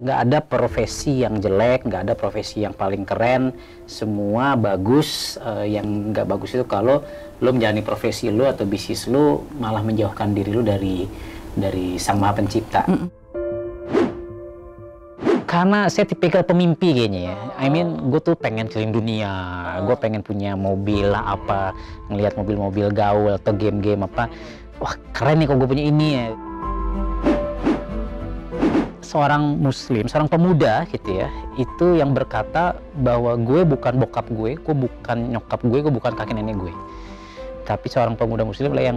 Nggak ada profesi yang jelek, nggak ada profesi yang paling keren, semua bagus. Yang nggak bagus itu kalau lo menjalani profesi lo atau bisnis lo malah menjauhkan diri lo dari Sang Maha Pencipta. Karena saya tipikal pemimpi kayaknya ya. I mean, gue tuh pengen keliling dunia, gue pengen punya mobil lah apa, ngelihat mobil-mobil gaul atau game-game apa. Wah keren nih kalau gue punya ini ya. Seorang muslim, seorang pemuda gitu ya, itu yang berkata bahwa gue bukan bokap gue bukan nyokap gue bukan kakek nenek gue. Tapi seorang pemuda muslim adalah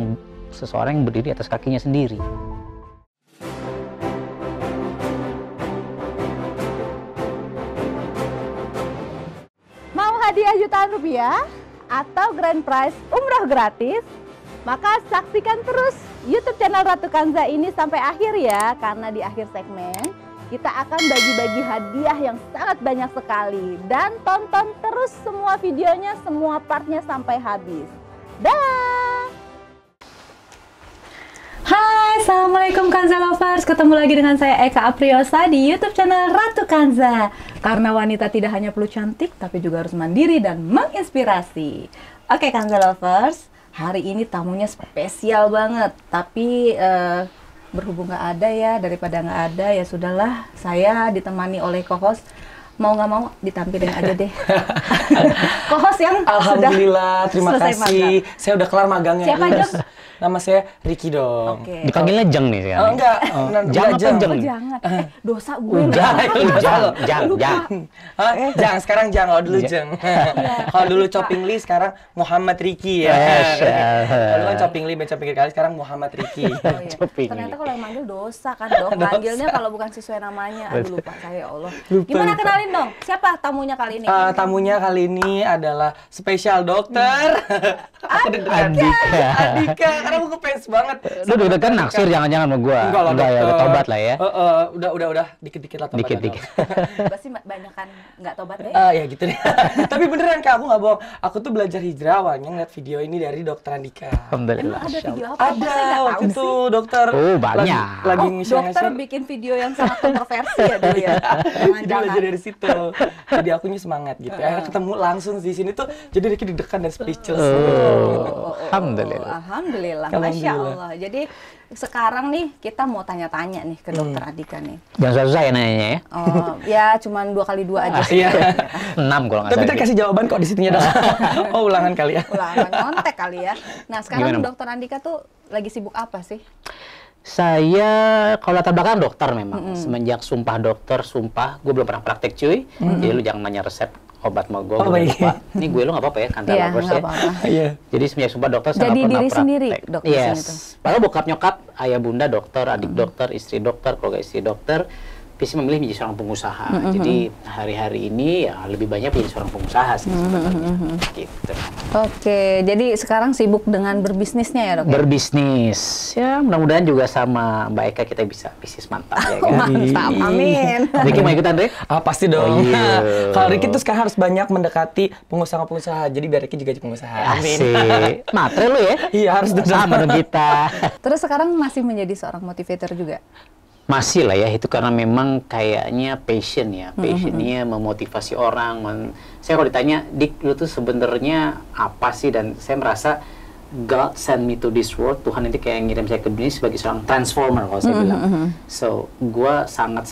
seseorang yang berdiri atas kakinya sendiri. Mau hadiah jutaan rupiah atau grand prize umroh gratis? Maka saksikan terus YouTube channel Ratu Kanza ini sampai akhir ya, karena di akhir segmen kita akan bagi-bagi hadiah yang sangat banyak sekali. Dan tonton terus semua videonya, semua partnya sampai habis. Dah! Hai, Assalamualaikum Kanza Lovers. Ketemu lagi dengan saya Eka Apriosa di YouTube channel Ratu Kanza. Karena wanita tidak hanya perlu cantik, tapi juga harus mandiri dan menginspirasi. Oke Kanza Lovers, hari ini tamunya spesial banget, tapi berhubung nggak ada ya, daripada nggak ada ya sudahlah, saya ditemani oleh co-host. Mau nggak mau ditampilin aja deh. Co-host yang Alhamdulillah, terima selesai kasih. magang. Saya udah kelar magangnya. Siapa, Jeng? Nama saya Ricky dong. Oke. Dipanggilnya Jeng nih sekarang. Oh, enggak. Jang apa Jeng? Oh, jangan. Dosa gue. Jang. Jang, sekarang Jang. Kalau dulu Jeng. Kalau dulu Chopping Lee, sekarang Muhammad Ricky ya. Kalau kan Chopping Lee, baca pinggir kali, sekarang Muhammad Ricky. Oh, iya. Ternyata kalau yang manggil dosa kan dong. Manggilnya kalau bukan sesuai namanya. Aduh lupa saya, ya Allah. Gimana kenalin dong? Siapa tamunya kali ini? Tamunya kali ini adalah spesial dokter. Aku deg-degan. Andika. Karena aku fans banget. Lu udah kan naksir jangan-jangan sama gua. Enggak ya, udah tobat lah ya. Udah dikit-dikit lah tobat. Dikit-dikit. Pasti banyak kan nggak tobat deh. Ya gitu deh. Tapi beneran Kak, aku nggak bohong. Aku tuh belajar hijrah awalnya ngeliat video ini dari dokter Andika. Alhamdulillah. Emang ada video apa? Ada waktu itu dokter. Oh, banyak. Lagi Dokter bikin video yang sangat kontroversi ya dulu ya. Jadi belajar dari situ. Jadi akunya semangat gitu. Akhirnya ketemu langsung di sini tuh jadi dikit deg-degan dan speechless. Alhamdulillah. Alhamdulillah. Masya Allah. Jadi sekarang nih kita mau tanya-tanya nih ke dokter Andika nih. Jangan susah ya nanya ya. Oh, ya cuman 2x2 aja sih. Iya. 6 kalau nggak Tapi salah. kita kasih jawaban kok di situnya dong. Oh, ulangan kali ya. Ulangan nyontek kali ya. Nah sekarang Gimana, dokter Andika tuh lagi sibuk apa sih? Saya kalau latar belakang dokter memang. Semenjak sumpah dokter, gue belum pernah praktek cuy. Jadi lu jangan nanya resep obat sama gue. Oh, baik. Ini gue lu nggak apa-apa ya, Kanza Iya, Lovers nggak ya. apa-apa. Iya. Jadi semenjak sumpah dokter saya Jadi nggak pernah diri praktek. sendiri dokter di sini tuh. Padahal bokap nyokap, ayah bunda dokter, adik dokter, istri dokter, keluarga istri dokter. Tapi saya memilih menjadi seorang pengusaha. Jadi hari-hari ini ya lebih banyak menjadi seorang pengusaha sih sebenarnya. Gitu. Oke, jadi sekarang sibuk dengan berbisnisnya ya dok? Berbisnis, ya mudah-mudahan juga sama Mbak Eka kita bisa bisnis mantap ya kan. Mantap, amin. Ricky mau ikutan Rick? Pasti dong. Oh, iya. Kalau Ricky tuh sekarang harus banyak mendekati pengusaha-pengusaha. Jadi biar Ricky juga jadi pengusaha. Amin. Asik. Matre lu ya? Iya, harus dong. Sama dong kita. Terus sekarang masih menjadi seorang motivator juga? Masih lah ya, itu karena memang kayaknya passion ya. Passionnya memotivasi orang. Saya kalau ditanya, Dik, lu tuh sebenarnya apa sih? Dan saya merasa God send me to this world. Tuhan itu kayak ngirim saya ke dunia sebagai seorang transformer kalau saya bilang. So, saya sangat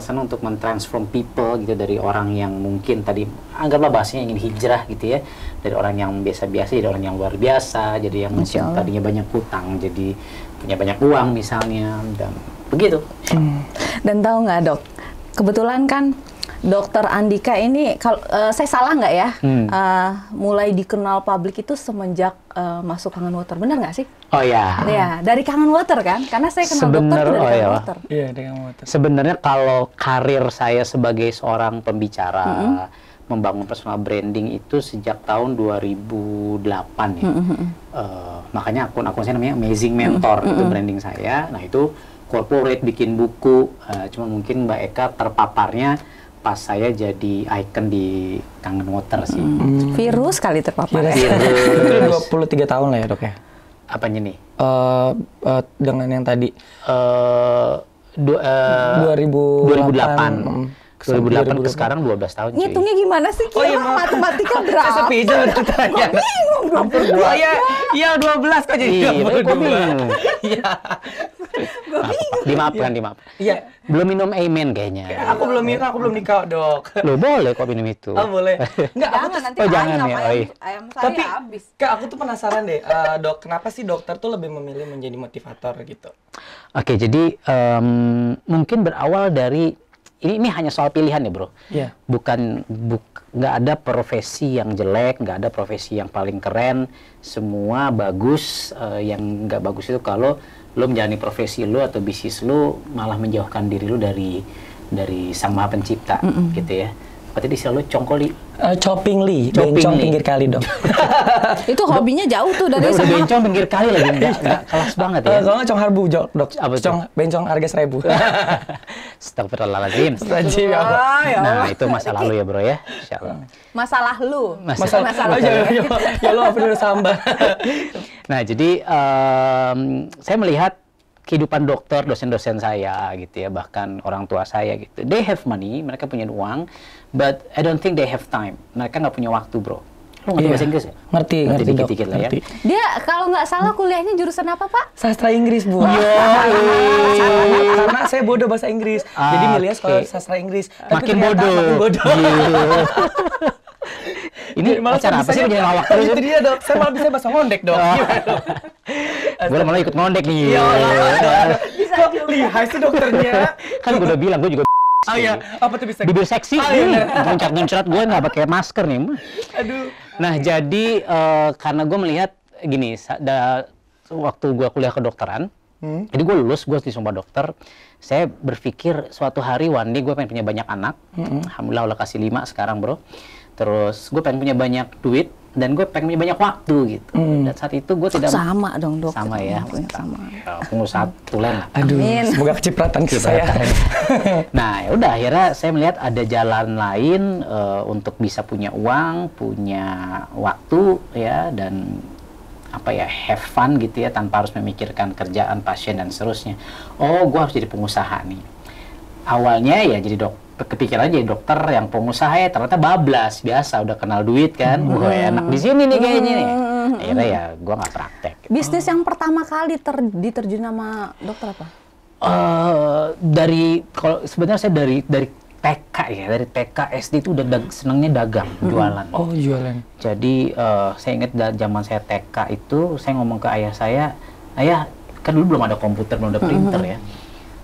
senang untuk mentransform people gitu, dari orang yang mungkin tadi anggaplah bahasanya ingin hijrah gitu ya, dari orang yang biasa-biasa jadi orang yang luar biasa, jadi yang mungkin tadinya banyak hutang jadi punya banyak uang misalnya, dan begitu. Dan tahu nggak dok, kebetulan kan dokter Andika ini, kalau saya salah nggak ya, mulai dikenal publik itu semenjak masuk Kangen Water, benar nggak sih? Oh ya. Ya, dari Kangen Water kan? Karena saya kenal dokter tuh dari Kangen Water. Iya, dengan motor. Sebenarnya kalau karir saya sebagai seorang pembicara, membangun personal branding itu sejak tahun 2008 ya. Makanya akun saya namanya Amazing Mentor, itu branding saya. Nah itu corporate, bikin buku, cuma mungkin Mbak Eka terpaparnya pas saya jadi icon di Kangen Water sih. Virus kali terpapar ya? Itu 23 tahun lah ya dok ya? Apanya nih? Dengan yang tadi. 2008. 2008 ke sekarang 12 tahun cuy. Ngitungnya gimana sih? Oh iya, matematika Saya berapa? sepi aja udah tanya. Bingung dong. Oh iya 12 kok jadi Iya, kok 22. bingung? Iya. Dimaafkan. Iya. Belum minum amen kayaknya. Aku belum nikah, Dok. Lo boleh kok minum itu. Oh, boleh. Enggak, aku Jangan tuh nanti oh, jangan ya, oh, iya. ayam saya tapi habis. Kak, aku tuh penasaran deh, Dok, kenapa sih dokter tuh lebih memilih menjadi motivator gitu? Oke, jadi mungkin berawal dari ini hanya soal pilihan ya, Bro. Iya. Nggak ada profesi yang jelek, nggak ada profesi yang paling keren, semua bagus. Yang nggak bagus itu kalau lo menjalani profesi lo atau bisnis lo malah menjauhkan diri lo dari Sang Maha Pencipta, gitu ya. Apa tadi istilah lo congkoli? Chopping Lee, Chopping bencong Lee. pinggir kali, Dok. Itu hobinya jauh tuh dari Udah sama. bencong pinggir kali lagi, nggak kelas banget ya. Kalau nggak cong harbu, Dok. Apa tuh? Bencong harga 1.000. Astagfirullahaladzim. Astagfirullah, ya Allah. Ya Nah, Allah. itu masa lalu ya, Bro ya. Insyaallah. Masalah lu. Masalah Masalah. ya lo apa dulu sambal. Nah, jadi saya melihat kehidupan dokter, dosen-dosen saya gitu ya, bahkan orang tua saya gitu. They have money, mereka punya uang, but I don't think they have time. Mereka nggak punya waktu, Bro. Lo ngerti Iya. bahasa Inggris ya? Ngerti, Dok. dikit-dikit lah ya. Ngerti. Dia kalau nggak salah kuliahnya jurusan apa, Pak? Sastra Inggris, Bu. Karena saya bodoh bahasa Inggris. Jadi milihnya sekolah sastra Inggris. Tapi Makin ternyata bodoh. Makin bodoh. Ini acara apa sih jadi lawak terus? Itu dia, Dok. Saya malah bisa bahasa ngondek, Dok. Gue malah ikut ngondek nih. Ya Allah. Kok lihai sih dokternya? Kan gue udah bilang gue juga Oh iya, apa tuh bisa? bibir seksi. Oh, iya. Loncat-loncat gue nggak pakai masker nih. Aduh. Nah, jadi karena gue melihat gini, waktu gue kuliah kedokteran, jadi gue lulus, gue disumpah dokter, saya berpikir suatu hari one day gue pengen punya banyak anak. Alhamdulillah Allah kasih 5 sekarang, Bro. Terus gue pengen punya banyak duit dan gue pengen punya banyak waktu gitu. Dan saat itu gue tidak Sama dong, Dok. sama ya, Sama. pengusaha tulen. Aduh, Amin. semoga kecipratan ke saya. Nah, ya udah akhirnya saya melihat ada jalan lain untuk bisa punya uang, punya waktu ya, dan apa ya, have fun gitu ya, tanpa harus memikirkan kerjaan, pasien dan seterusnya. Oh, gua harus jadi pengusaha nih. Awalnya ya jadi kepikiran aja dokter yang pengusaha ya, ternyata bablas biasa, udah kenal duit kan. Wah, enak di sini nih kayaknya nih. Akhirnya ya gua nggak praktek. Bisnis yang pertama kali diterjun sama dokter apa? Kalau sebenarnya saya dari TK ya, dari TK SD itu udah senangnya dagang, jualan. Oh, jualan. Jadi saya ingat zaman saya TK itu, saya ngomong ke ayah saya, ayah kan dulu belum ada komputer, belum ada printer ya.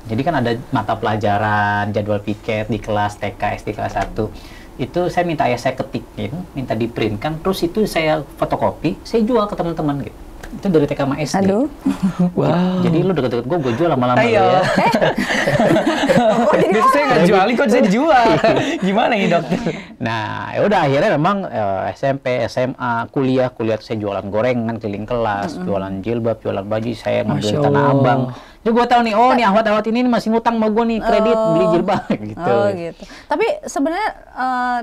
Jadi kan ada mata pelajaran, jadwal piket di kelas TK, SD kelas 1. Itu saya minta ayah saya ketikin, minta di print kan, terus itu saya fotokopi, saya jual ke teman-teman gitu. Itu dari TK sama SD. Aduh. Wow. Jadi lu deket-deket gue jual lama-lama lu Ayo. ya. Biasanya saya nggak jualin, kok saya dijual. Gimana nih, dokter? Nah, ya udah akhirnya memang SMP, SMA, kuliah saya jualan gorengan keliling kelas, jualan jilbab, jualan baju, saya ngambil Masya Tanah Allah. Abang. Jadi gue tahu nih, oh nih awat-awat ini masih ngutang sama gue nih kredit beli jilbab gitu. Oh gitu. Tapi sebenarnya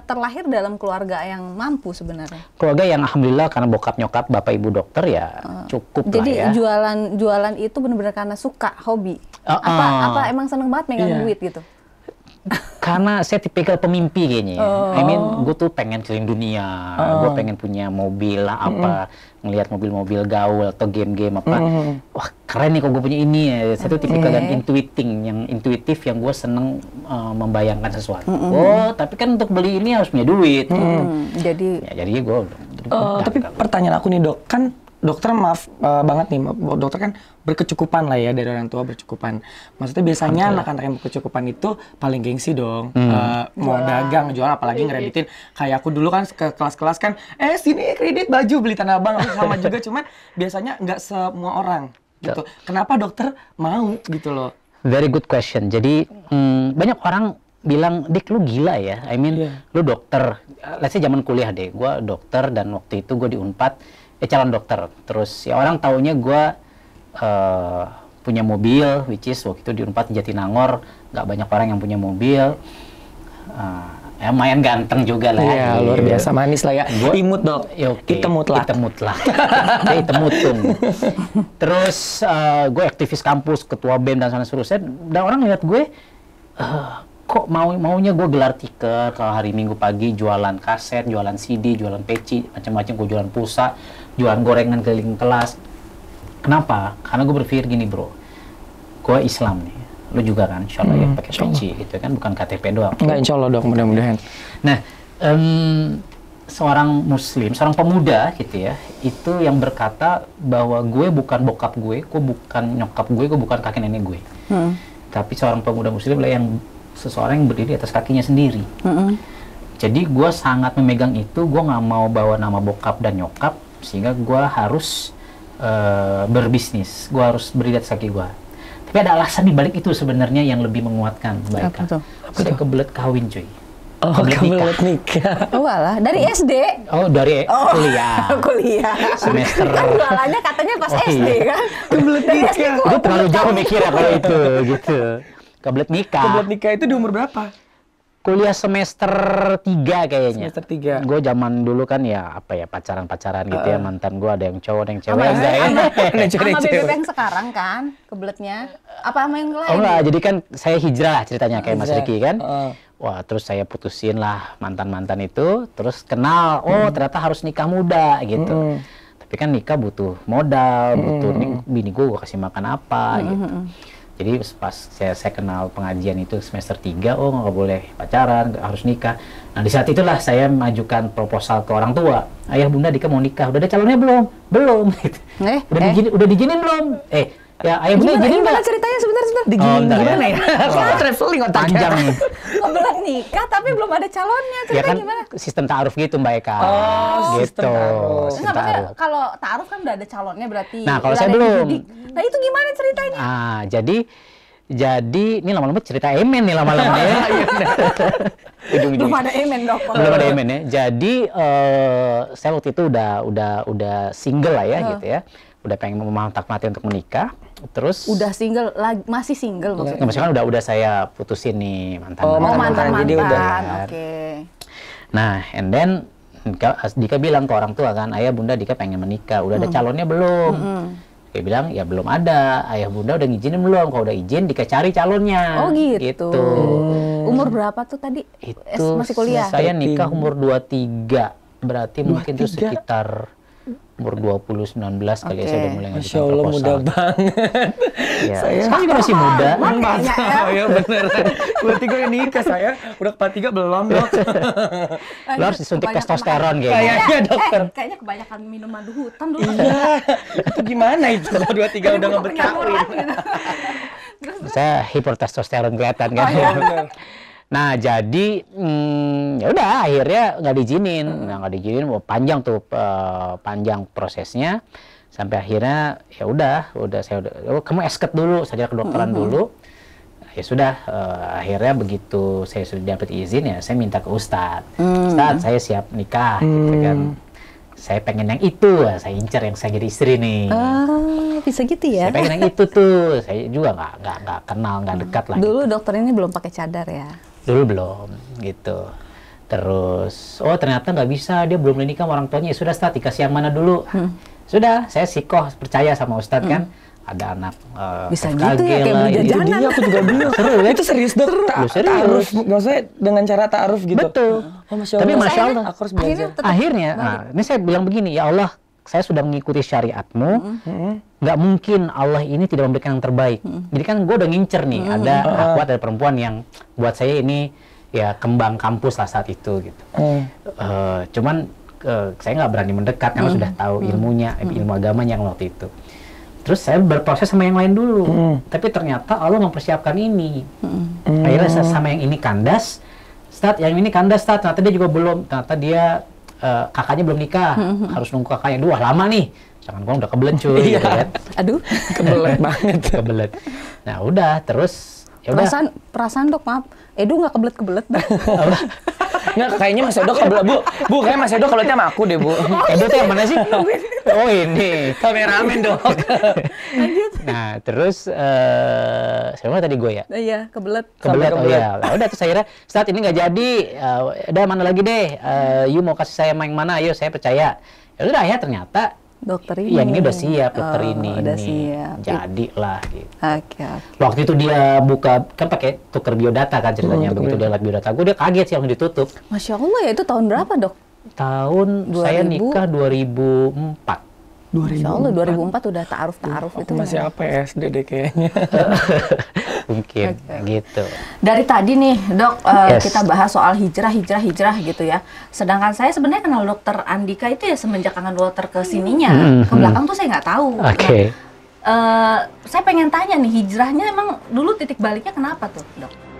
terlahir dalam keluarga yang mampu sebenarnya. Keluarga yang alhamdulillah karena bokap nyokap bapak ibu dokter ya cukup Jadi lah ya. jualan itu benar-benar karena suka, hobi. Apa emang seneng banget megang Iya. duit gitu? Karena saya tipikal pemimpi kayaknya ya. I mean, gue tuh pengen keliling dunia, gue pengen punya mobil lah apa, ngelihat mobil-mobil gaul atau game-game apa. Wah keren nih kok gue punya ini ya. Saya tuh tipikal yang intuitif yang gue seneng membayangkan sesuatu. Oh tapi kan untuk beli ini harus punya duit. Jadi Ya, jadi gue Tapi pertanyaan aku nih, Dok, kan dokter maaf banget nih, dokter kan berkecukupan lah ya, dari orang tua berkecukupan. Maksudnya biasanya anak-anak yang berkecukupan itu paling gengsi dong, mau dagang, jual, apalagi ngereditin. Kayak aku dulu kan ke kelas-kelas kan, sini kredit baju beli Tanah Abang, sama juga, cuman biasanya nggak semua orang gitu. Kenapa dokter mau gitu loh? Very good question. Jadi banyak orang bilang, Dik lu gila ya. I mean, lu dokter. Let's say zaman kuliah deh, gue dokter dan waktu itu gue di Unpad. Calon dokter, terus ya orang taunya gue punya mobil, which is waktu itu di Unpad Jatinangor nggak banyak orang yang punya mobil. Ya, lumayan ganteng juga lah. Iya, luar biasa manis lah ya. Imut dok, Ya, oke. hitam mutlak. Hitam mutlak. Saya hitam mutung. Terus gue aktivis kampus, ketua BEM dan seterusnya. Dan orang lihat gue, kok maunya gue gelar tikar kalau hari Minggu pagi jualan kaset, jualan CD, jualan peci, macam-macam. Gue jualan pulsa, jualan gorengan keliling kelas. Kenapa? Karena gue berpikir gini bro, gue Islam nih. Lu juga kan, insya Allah ya pakai peci gitu kan, bukan KTP doang. Enggak, insya Allah dok, mudah-mudahan. Nah, seorang muslim, seorang pemuda gitu ya, itu yang berkata bahwa gue bukan bokap gue bukan nyokap gue bukan kakek nenek gue. Tapi seorang pemuda muslim lah yang seseorang yang berdiri atas kakinya sendiri. Jadi gue sangat memegang itu, gue nggak mau bawa nama bokap dan nyokap, sehingga gue harus berbisnis, gue harus berdiri atas kaki gue. Tapi ada alasan di balik itu sebenarnya yang lebih menguatkan. Baik, saya kebelet kawin cuy. Oh, kebelet nikah. Oh alah, dari SD? Oh, dari kuliah. Kuliah. Semester. Kan jualannya katanya pas SD iya. kan? Kebelet dari SD kok. Gue terlalu jauh mikirnya kalau itu, gitu. Kebelet nikah. Kebelet nikah itu di umur berapa? Kuliah semester 3 kayaknya. Semester 3. Gue zaman dulu kan ya apa ya pacaran-pacaran gitu ya, mantan gue ada yang cowok, ada yang cewek. Sama bebek yang sekarang kan kebeletnya. Apa sama yang lain? Oh enggak, jadi kan saya hijrah ceritanya kayak Mas Hijrah. Riki kan. Wah, terus saya putusin lah mantan-mantan itu, terus kenal, ternyata harus nikah muda gitu. Tapi kan nikah butuh modal, butuh bini gue kasih makan apa gitu. Jadi pas saya kenal pengajian itu semester 3, nggak boleh pacaran, harus nikah. Nah di saat itulah saya mengajukan proposal ke orang tua. Ayah bunda Dika mau nikah, udah ada calonnya belum? Belum. Gitu. Udah dijinin belum? Ya ayah bunda izinin gimana nggak? ceritanya sebentar? Gimana ya? Kok traveling otaknya? Panjang nih. Kebelet nikah tapi belum ada calonnya. Ya Ceritanya kan gimana? sistem ta'aruf gitu Mbak Eka. Sistem ta'aruf. Sistem Enggak, maksudnya ta'aruf. kalau ta'aruf kan udah ada calonnya berarti. Nah, kalau udah saya ada yang belum. dididik. Nah, itu gimana ceritanya? Jadi ini lama-lama cerita emen nih lama-lama ya. Belum ada emen dok. Belum ada emen ya. Jadi saya waktu itu udah single lah ya gitu ya. Udah pengen memantap mati untuk menikah. Terus Udah single lagi, masih single maksudnya? maksudnya kan udah saya putusin nih mantan. Mantan. Jadi udah. Oke. Nah, and then Dika bilang ke orang tua kan, ayah bunda Dika pengen menikah, udah ada calonnya belum? Dia bilang, ya belum ada. Ayah bunda udah ngizinin belum? Kalau udah izin, Dika cari calonnya. Oh gitu. Umur berapa tuh tadi? Itu masih kuliah? Saya nikah umur 23. Berarti mungkin tuh sekitar umur 20, 19 kali ya saya udah mulai ngajukan Masya Allah, proposal. muda banget. Ya, Saya sekarang juga masih muda. ya bener. 23 nikah saya, udah 43 belum dok. Lo harus disuntik testosteron kayaknya. Kayaknya dokter. Kayaknya kebanyakan minum madu hutan dulu. Iya, itu gimana itu kalau 23 udah nggak berkawin? Saya hipertestosteron kelihatan kan. Bener. Nah jadi ya udah akhirnya nggak diizinin, panjang tuh panjang prosesnya sampai akhirnya ya udah kamu esket dulu saja kedokteran dulu. Ya sudah akhirnya begitu saya sudah dapat izin ya saya minta ke Ustadz, Ustadz saya siap nikah gitu kan. Saya pengen yang itu, saya incar yang saya jadi istri nih. Bisa gitu ya? Saya pengen yang itu tuh, saya juga nggak kenal, nggak dekat lah. Dulu dokter ini belum pakai cadar ya? Dulu belum, gitu. Terus, ternyata nggak bisa, dia belum menikah sama orang tuanya. Ya sudah, Ustadz, dikasih yang mana dulu? Sudah, saya sikoh, percaya sama Ustadz kan. Ada anak bisa FKG gitu ya, kayak lah, beli ini. jajanan. Iya, aku juga bingung. Seru ya? Itu serius dok? Ta'aruf, maksudnya dengan cara ta'aruf gitu? Betul. Oh, Masya Tapi Allah. Masya Allah, Aku harus belajar. akhirnya, ini saya bilang begini, ya Allah, saya sudah mengikuti syariatmu, nggak mungkin Allah ini tidak memberikan yang terbaik. Jadi kan gue udah ngincer nih, ada akhwat, ada perempuan yang buat saya ini ya kembang kampus lah saat itu gitu. Cuman saya nggak berani mendekat karena sudah tahu ilmunya, ilmu agamanya yang waktu itu. Terus saya berproses sama yang lain dulu, tapi ternyata Allah mempersiapkan ini. Akhirnya saya sama yang ini kandas, yang ini kandas, ternyata dia juga belum, ternyata dia kakaknya belum nikah, harus nunggu kakaknya. Duh, lama nih. Jangan gua udah kebelet cuy, gitu kan. Aduh, Kebelet banget. Kebelet. Nah, udah terus ya udah. perasaan dok, maaf. Edu nggak kebelet-kebelet. Nggak, kayaknya Mas Edo kebelet, Bu, kayaknya Mas Edo kebeletnya sama aku deh, Bu. Edo tuh yang mana sih? Oh ini. Kameramen, Dok. Nah, terus siapa tadi gue ya? Iya, kebelet. Kebelet, oh kebelet. ya. Nah, udah terus akhirnya saat ini nggak jadi. Udah mana lagi deh? You mau kasih saya yang mana? Ayo, saya percaya. Ya udah ya ternyata Dokter ini. yang ini udah siap, dokter ini. Udah siap. Jadilah gitu. Oke. Waktu itu dia buka kan pakai tuker biodata kan ceritanya. Begitu dia tuker lihat biodata, gue dia kaget sih langsung ditutup. Masya Allah ya, itu tahun berapa, Dok? Tahun saya 2000? nikah 2004. Masya Allah, 2004 udah ta'aruf itu. Masih apa ya, SD deh kayaknya. Mungkin gitu. Dari tadi nih, Dok, Yes. kita bahas soal hijrah gitu ya. Sedangkan saya sebenarnya kenal Dokter Andika itu ya semenjak kangen dokter ke sininya. Ke belakang tuh saya nggak tahu. Oke. Nah, saya pengen tanya nih, hijrahnya emang dulu titik baliknya kenapa tuh, Dok?